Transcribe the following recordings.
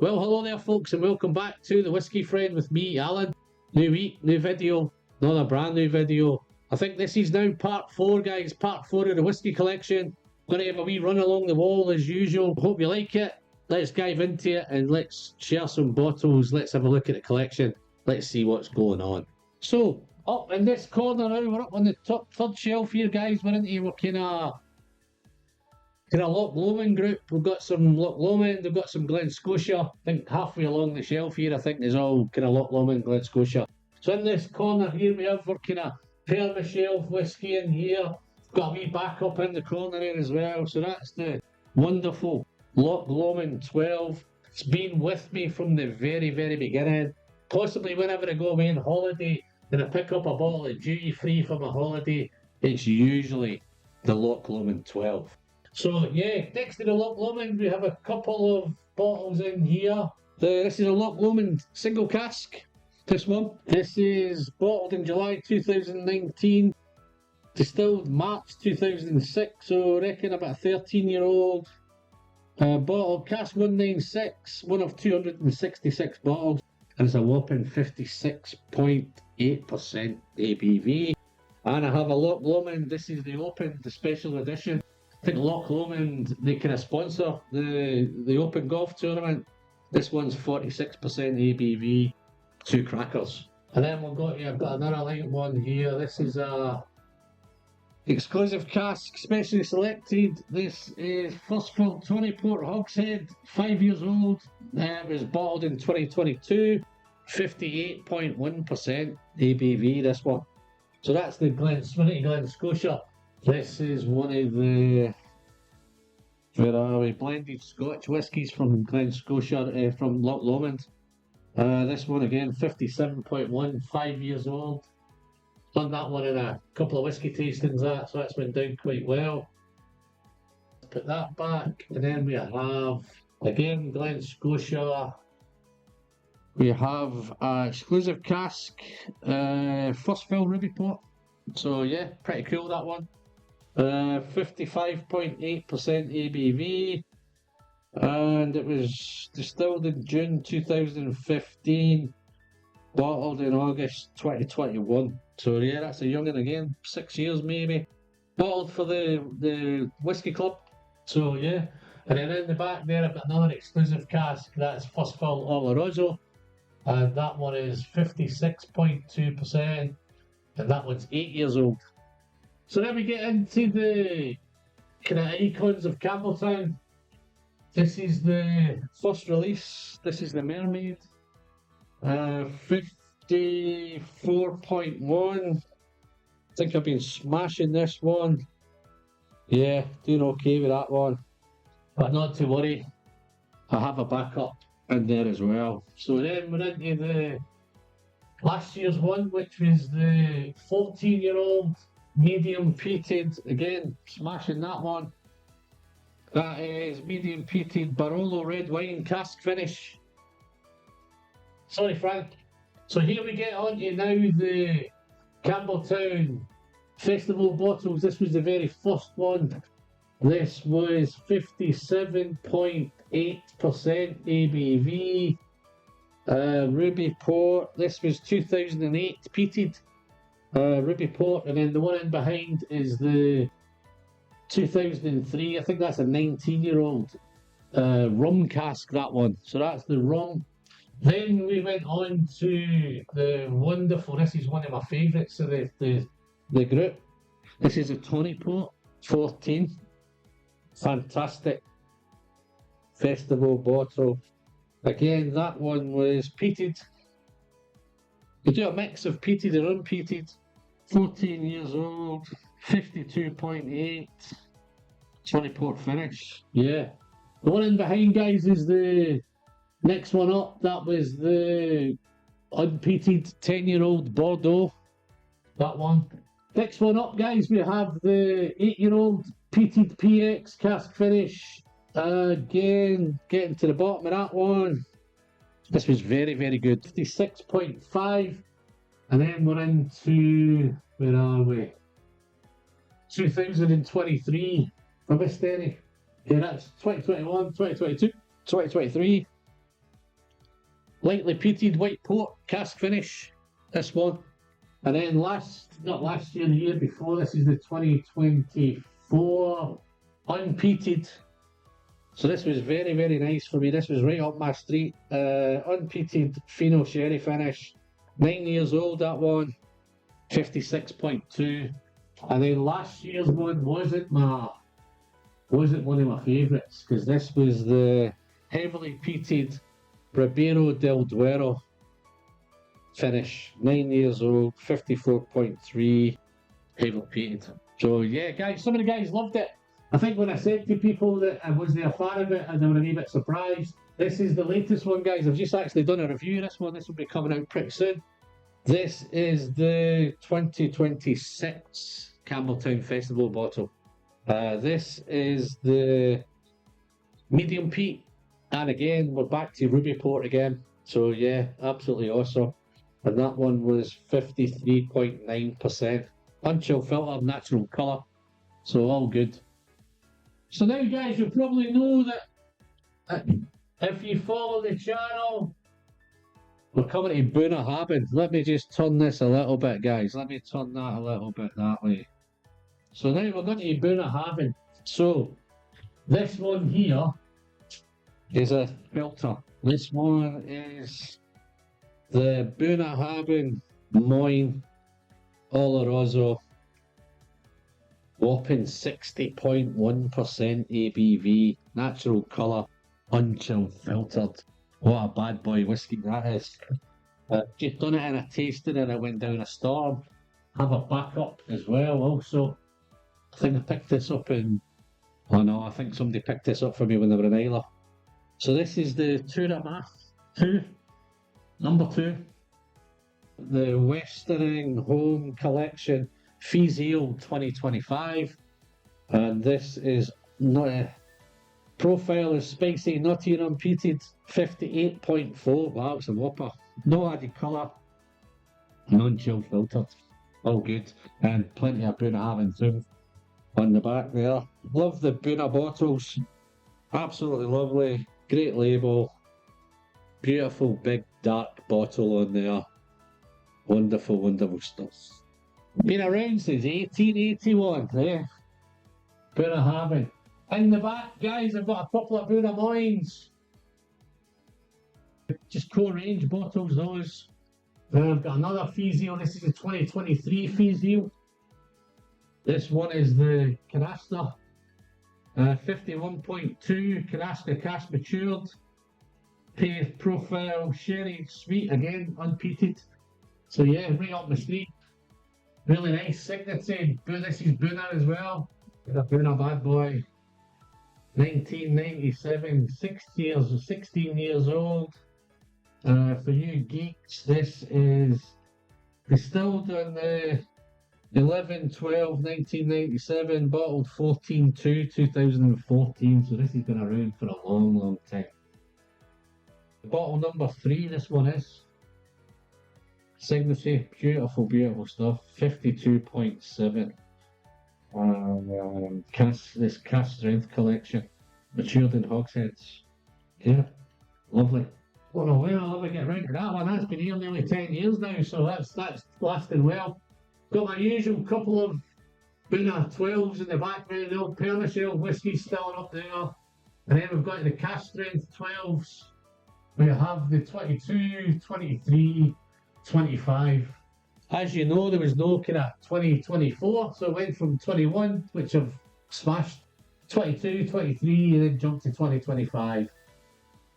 Well, hello there folks, and welcome back to the Whiskey Friend with me, Alan. New week, new video, another brand new video. I think this is now part 4, guys, part 4 of the whiskey collection. Gonna have a wee run along the wall as usual. Hope you like it. Let's dive into it and let's share some bottles. Let's have a look at the collection. Let's see what's going on. So, up in this corner now, we're up on the top third shelf here, guys. We're into our kind of Loch Lomond group. We've got some Loch Lomond, we've got some Glen Scotia. I think halfway along the shelf here, I think there's all kind of Loch Lomond, Glen Scotia. So in this corner here, we have our kind of perma-shelf whiskey in here. Got a wee backup in the corner here as well. So that's the wonderful Loch Lomond 12. It's been with me from the very, very beginning. Possibly whenever I go away on holiday and I pick up a bottle of duty free for my holiday, it's usually the Loch Lomond 12. So yeah, next to the Loch Lomond we have a couple of bottles in here. This is a Loch Lomond single cask, this one. This is bottled in July 2019, distilled March 2006, so I reckon about a 13-year-old bottle. Cask 196, one of 266 bottles, and it's a whopping 56.8% ABV. And I have a Loch Lomond, this is the Open, the special edition. I think Loch Lomond, they kind of sponsor the Open Golf Tournament. This one's 46% ABV, 2 crackers. And then I've got another light one here. This is a exclusive cask, specially selected. This is first fill 20 Port Hogshead, 5 years old. It was bottled in 2022, 58.1% ABV, this one. So that's the Glen Scotia. This is one of the blended Scotch whiskies from Glen Scotia, from Loch Lomond. This one again, 57.1, 5 years old. Done that one in a couple of whiskey tastings, so that's went down quite well. Put that back, and then we have again Glen Scotia. We have an exclusive cask, first fill ruby port. So yeah, pretty cool that one. 55.8% ABV, and it was distilled in June 2015, bottled in August 2021. So yeah, that's a young'un again, 6 years maybe. Bottled for the whiskey club. So yeah, and then in the back there I've got another exclusive cask. That's first fill Oloroso, and that one is 56.2%, and that one's 8 years old. So then we get into the kind of icons of Campbeltown. This is the first release. This is the Mermaid. 54.1. I think I've been smashing this one. Yeah, doing okay with that one. But not to worry, I have a backup in there as well. So then we're into the last year's one, which was the 14-year-old medium peated, again smashing that one. That is medium peated Barolo red wine cask finish. Sorry Frank. So here we get on to now the Campbeltown Festival bottles. This was the very first one. This was 57.8% ABV, ruby port. This was 2008 peated ruby port, and then the one in behind is the 2003. I think that's a 19-year-old rum cask, that one. So that's the rum. Then we went on to the wonderful, this is one of my favourites of the group. This is a Tawny Port 14. Fantastic festival bottle. Again, that one was peated. We do a mix of peated and unpeated. 14 years old, 52.8, 20 port finish. Yeah. The one in behind, guys, is the next one up. That was the unpeated 10-year-old Bordeaux. That one. Next one up, guys, we have the 8-year-old peated PX cask finish. Again, getting to the bottom of that one. This was very, very good. 56.5. And then we're into, where are we? 2023. I missed any. Yeah, that's 2021, 2022, 2023. lightly peated white port, cask finish, this one. And then not last year, the year before, this is the 2024 unpeated. So this was very, very nice for me. This was right up my street. Unpeated Fino Sherry finish. 9 years old, that one. 56.2. And then last year's one wasn't one of my favourites, because this was the heavily peated Ribeiro del Duero finish. 9 years old, 54.3, heavily peated. So yeah, guys, some of the guys loved it. I think when I said to people that I was a fan of it, and they were a wee bit surprised. This is the latest one, guys. I've just actually done a review of this one. This will be coming out pretty soon. This is the 2026 Campbeltown Festival bottle. This is the medium peat, and again we're back to ruby port again. So yeah, absolutely awesome. And that one was 53.9%. Unchill filter, natural colour. So all good. So now, guys, you probably know that if you follow the channel, we're coming to Bunnahabhain. Let me just turn this a little bit, guys. Let me turn that a little bit that way. So now we're going to Bunnahabhain. So this one here is a filter. This one is the Bunnahabhain Moyne Oloroso, whopping 60.1% ABV, natural colour, unchilled filtered. What a bad boy whiskey that is. Just done it in a tasting and it went down a storm. Have a backup as well also. I think I picked this up in... Oh no, I think somebody picked this up for me when they were in Islay. So this is the number 2. The Westering Home Collection Fizil 2025. And this is not a... Profile is spicy, nutty and unpeated, 58.4. Wow, it's a whopper. No added colour, non-chill filtered. All good. And plenty of Bunnahabhain too on the back there. Love the Bunna bottles. Absolutely lovely. Great label. Beautiful big dark bottle on there. Wonderful, wonderful stuff. Been around since 1881, eh? Bunnahabhain. In the back, guys, I've got a couple of Bunna Moynes. Just core range bottles, those. Then I've got another Fizil. This is a 2023 Fizil. This one is the Canasta. 51.2 Canasta cask matured. Pale profile sherry sweet, again, unpeated. So yeah, right up the street. Really nice signature. This is Bunna as well. The Bunna bad boy. 1997, 16 years old. For you geeks, this is distilled on the 11/12/1997, bottled 14/2/2014. So this has been around for a long, long time. Bottle number 3, this one is. Signature, beautiful, beautiful stuff. 52.7. This cask strength collection, matured in hogsheads. Yeah, lovely. Don't know when I'll ever get round to that one. That's been here nearly 10 years now, so that's lasting well. Got my usual couple of Bunna 12s in the background, the old Pernichel whiskies still up there. And then we've got the cask strength 12s. We have the 22, 23, 25. As you know, there was no kind of 2024, so it went from 21, which I've smashed, 22, 23, and then jumped to 2025.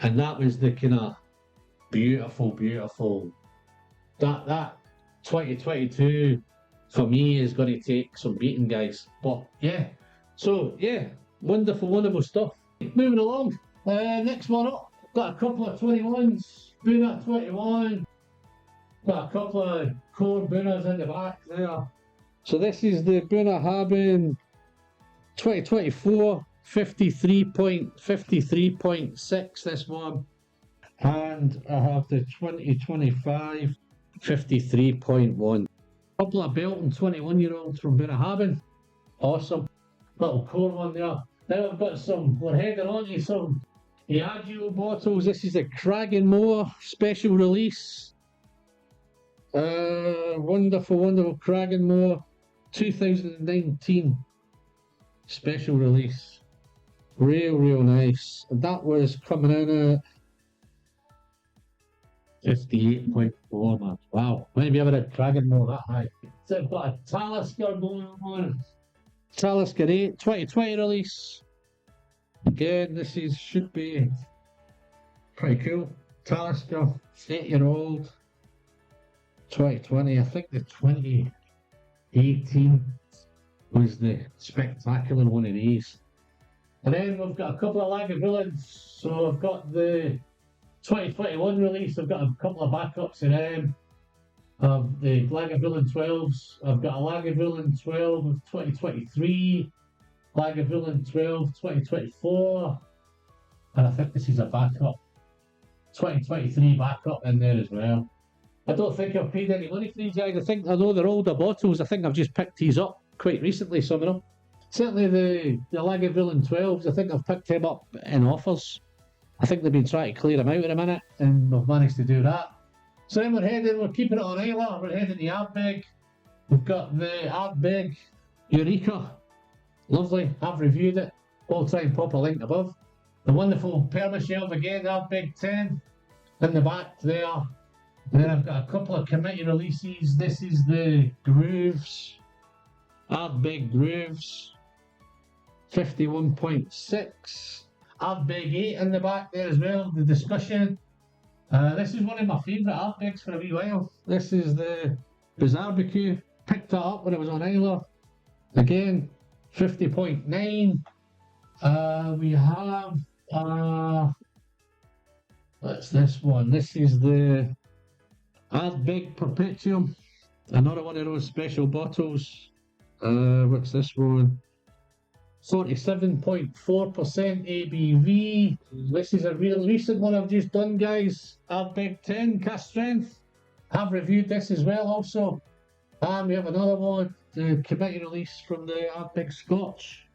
And that was the kind of beautiful, beautiful. That 2022 for me is going to take some beating, guys. But yeah, so yeah, wonderful, wonderful stuff. Moving along, next one up, got a couple of 21s, Bunna 21. Got a couple of core Bunnas in the back there. So this is the Bunnahabhain 2024, 53.6, this one. And I have the 2025, 53.1. Couple of Belton 21-year-olds from Bunnahabhain. Awesome. Little core one there. Now I've got we're heading on to some Diageo bottles. This is the Cragganmore special release. Wonderful, wonderful Cragganmore 2019 special release. Real nice. And that was coming in at 58.4, man. Wow. When have you ever had Cragganmore that high? So I've got a Talisker going on. Talisker 8, 2020 release. Again, this should be pretty cool. Talisker, 8-year-old, 2020. I think the 2018 was the spectacular one of these. And then we've got a couple of Lagavulins. So I've got the 2021 release. I've got a couple of backups in them. Of the Lagavulin 12s. I've got a Lagavulin 12 of 2023. Lagavulin 12 2024, and I think this is a backup 2023 backup in there as well. I don't think I've paid any money for these guys. I know they're older bottles. I think I've just picked these up quite recently, some of them. Certainly the Lagavulin 12s, I think I've picked them up in offers. I think they've been trying to clear them out in a minute, and we've managed to do that. So then we're keeping it on Islay. We're heading to ARDBEG. We've got the ARDBEG Eureka. Lovely, I've reviewed it. I'll try and pop a link above. The wonderful Permashelf again, ARDBEG 10 in the back there. And then I've got a couple of committee releases. This is the Grooves, ARDBEG Grooves, 51.6. ARDBEG 8 in the back there as well, the Discussion. This is one of my favourite ARDBEGs for a wee while. This is the BUNNAHABHAIN. Picked that up when it was on Islay. Again, 50.9. We have what's this one? This is the ARDBEG Perpetuum, another one of those special bottles. What's this one? 47.4% ABV. This is a real recent one I've just done, guys. ARDBEG 10 cast strength. I've reviewed this as well also. And we have another one, the committee release from the ARDBEG Scotch.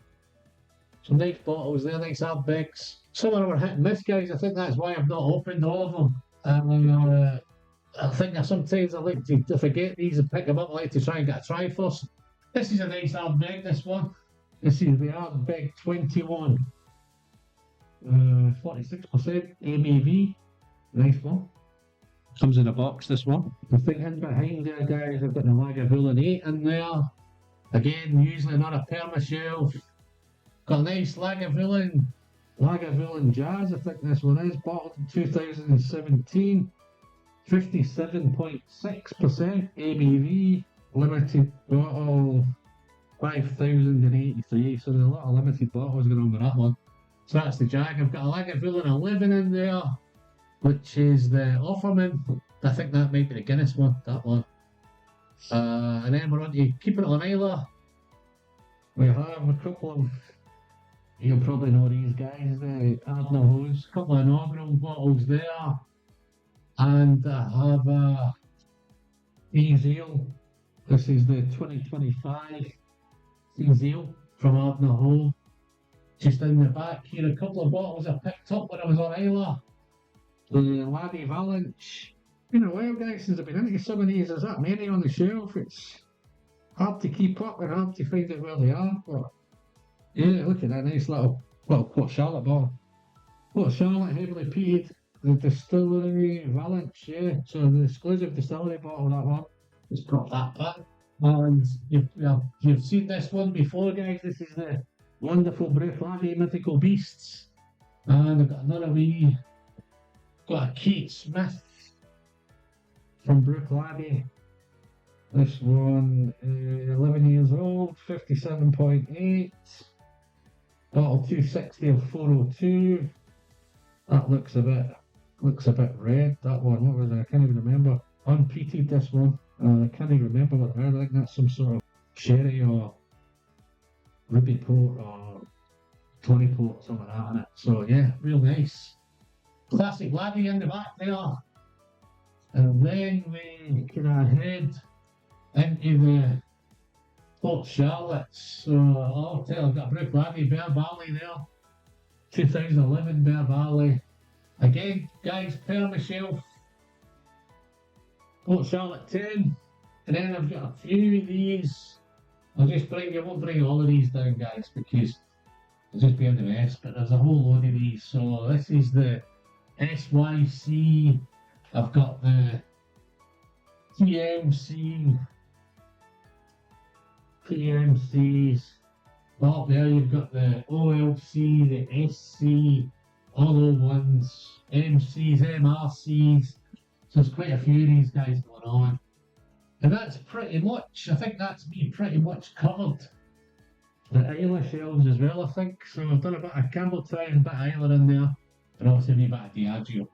Some nice bottles there, nice ARDBEGs. Some of them are hit and miss, guys. I think that's why I've not opened all of them. I think that sometimes I like to forget these and pick them up. I like to try and get a try first. This is a nice ARDBEG, this one. This is the ARDBEG 21. 46% ABV. Nice one. Comes in a box, this one. The thing in behind there, guys, I've got the Lagavulin 8 in there. Again, usually not a Permashelf. Got a nice Lagavulin Jazz, I think this one is, bottled in 2017. 57.6% ABV. Limited bottle, 5,083. So there's a lot of limited bottles going on with that one. So that's the Jag. I've got a Lagavulin 11 in there, which is the Offerman. I think that might be the Guinness one, that one. And then we're on to keeping it on Islay. We have a couple of, you'll probably know these guys, the ARDBEG, a couple of inaugural bottles there. And I have Ezeal. This is the 2025 Ezeal from ARDBEG. Just in the back here, a couple of bottles I picked up when I was on Islay. The LAGAVULIN. Been a while, guys, since I've been into some of these. There's that many on the shelf. It's hard to keep up and hard to find out where they are. But yeah, look at that nice little Port Charlotte bottle. Port Charlotte, heavily peated. The distillery Valence, yeah. So the exclusive distillery bottle, that one. Just got that back. And you've seen this one before, guys. This is the wonderful Bruichladdich Mythical Beasts. And I've got another wee. Got a Kate Smith from Bruichladdich. This one, 11 years old, 57.8. Bottle 260 of 402. That looks a bit red. That one, what was it? I can't even remember. Unpeated, this one. I can't even remember what it is. I think that's some sort of sherry or ruby port or tawny port, something like that in it. So yeah, real nice. Classic laddie in the back there. And then we can head into the Port Charlotte. So I've got Bruichladdich Bear Valley there. 2011 Bear Valley. Again, guys, Permashelf. Port Charlotte 10. And then I've got a few of these. I won't bring all of these down, guys, because it'll just be in the mess. But there's a whole load of these. So this is the SYC. I've got the PMCs. Well, there you've got the OLC, the SC, all O1s, MCs, MRCs. So there's quite a few of these guys going on. And that's pretty much, I think that's me pretty much covered. The Islay shelves as well, I think. So I've done a bit of Campbeltown, a bit of Islay in there, and also a wee bit of Diageo.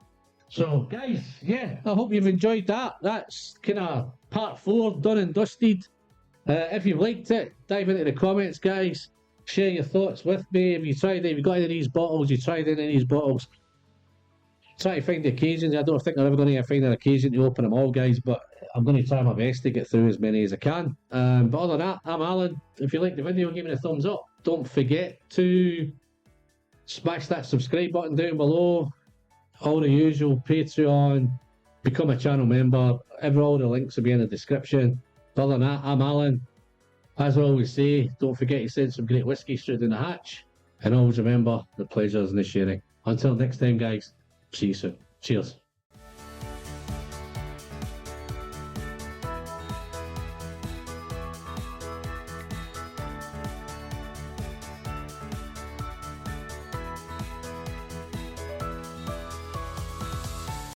So guys, yeah, I hope you've enjoyed that. That's kind of part 4 done and dusted. If you've liked it, dive into the comments, guys. Share your thoughts with me. If you got any of these bottles, you tried any of these bottles. Try to find the occasions. I don't think I'm ever going to find an occasion to open them all, guys, but I'm going to try my best to get through as many as I can. But other than that, I'm Alan. If you liked the video, give me a thumbs up. Don't forget to smash that subscribe button down below. All the usual, Patreon, become a channel member. All the links will be in the description. Other than that, I'm Alan. As I always say, don't forget to send some great whiskey straight in the hatch. And always remember, the pleasure is in the sharing. Until next time, guys, see you soon. Cheers.